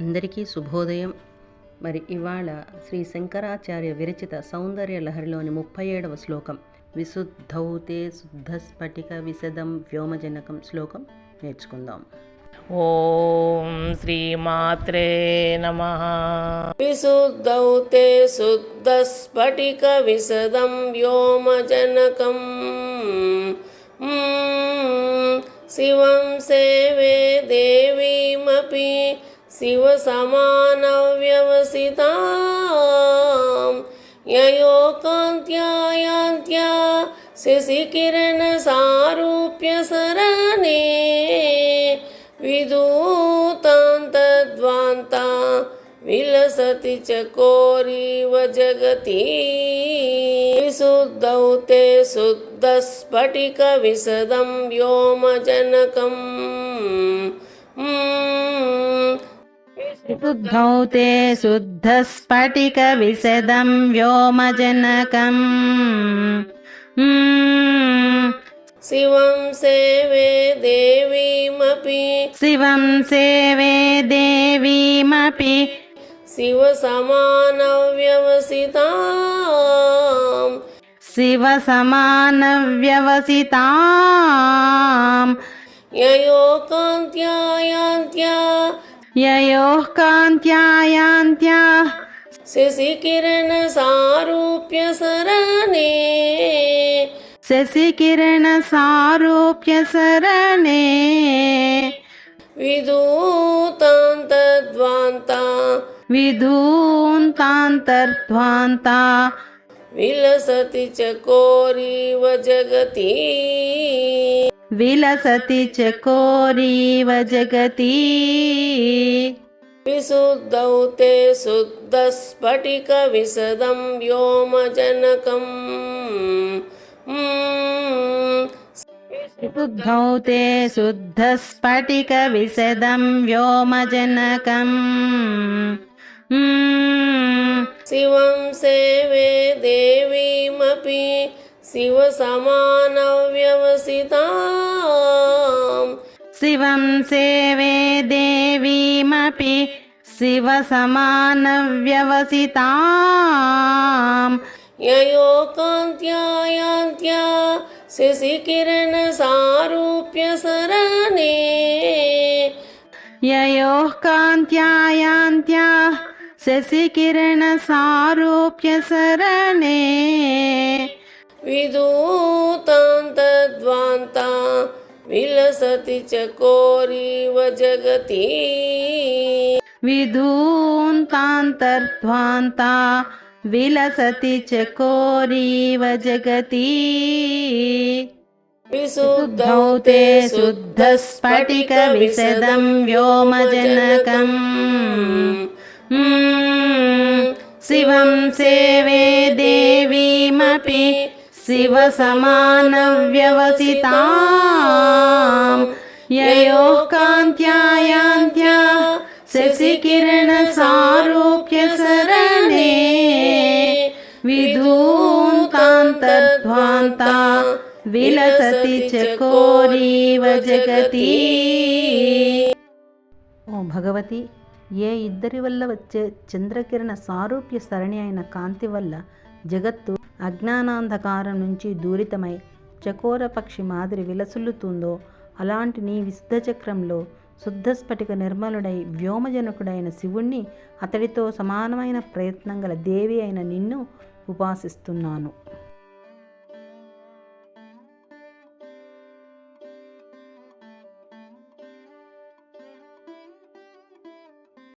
అందరికీ శుభోదయం. మరి ఇవాళ శ్రీ శంకరాచార్య విరచిత సౌందర్య లహరిలోని 37వ శ్లోకం విశుద్ధౌతే శుద్ధస్ఫటిక విశదం వ్యోమజనకం శ్లోకం నేర్చుకుందాం. ఓం శ్రీమాత్రే నమః. విశుద్ధౌతే శుద్ధస్ఫటిక విశదం వ్యోమజనకం శివం సేవే దేవీమపి శివసమానవ్యవసితాం యయోకాంత్యాయాంత్యా శశికిరణసారూప్య సరణే విదూతాంతద్వాంతా విలసతి చకోరీవ జగతి విశుద్ధౌతే శుద్ధస్ఫటిక విశదం వ్యోమజనకం విశుద్ధౌతే శుద్ధస్ఫటిక విశదం వ్యోమజనకం శివం సేవే దేవీమపి శివం సేవే దేవీమపి శివసమానవ్యవసితాం శివసమానవ్యవసితాం యయోకాంత్యాయాంత్యా యయోః కాంత్యాయాంత్యా శశికిరణసారూప్య సరణే శశికిరణసారూప్య సరణే విదూతాంతద్వాంతా విదూతాంతర్ధ్వాంతా విలసతి చకోరీవ జగతి విలసతి చకోరీవ జగతి విశుద్ధౌతే శుద్ధస్ఫటిక విశదం వ్యోమజనకం విశుద్ధౌతే శుద్ధస్ఫటిక విశదం వ్యోమజనకం శివం సేవే దేవీమపి శివసమానవ్యవసితాం శివం సేవే దేవీమపి శివసమానవ్యవసితాం యయోకాంత్యాయాంత్యా శశికిరణసారూప్య సరణే యయోః కాంత్యాయాంత్యా శశికిరణసారూప్య సరణే విదూతాంతద్వాంతా విలసతి చకోరీవ జగతి విదూతాంతర్ధ్వాంతా విలసతి చకోరీవ జగతి విశుద్ధౌతే శుద్ధస్ఫటిక విశదం వ్యోమజనకం శివం సేవే దేవీమపి శివసమానవ్యవసితాం యయోః కాంత్యాయాంత్యా శశికిరణసారూప్య సరణే విదూతాంతర్ధ్వాంతా విలసతి చకోరీవ జగతి. ఓ భగవతి, ఏ ఇద్దరి వల్ల వచ్చే చంద్రకిరణ సారూప్య సరణి అయిన కాంతి వల్ల జగత్తు అజ్ఞానాంధకారం నుంచి దూరితమై చకోర పక్షి మాదిరి విలసుల్లుతుందో అలాంటి నీ విశుద్ధ చక్రంలో శుద్ధస్ఫటిక నిర్మలుడై వ్యోమజనకుడైన శివుణ్ణి, అతడితో సమానమైన ప్రయత్నం గల దేవి అయిన నిన్ను ఉపాసిస్తున్నాను.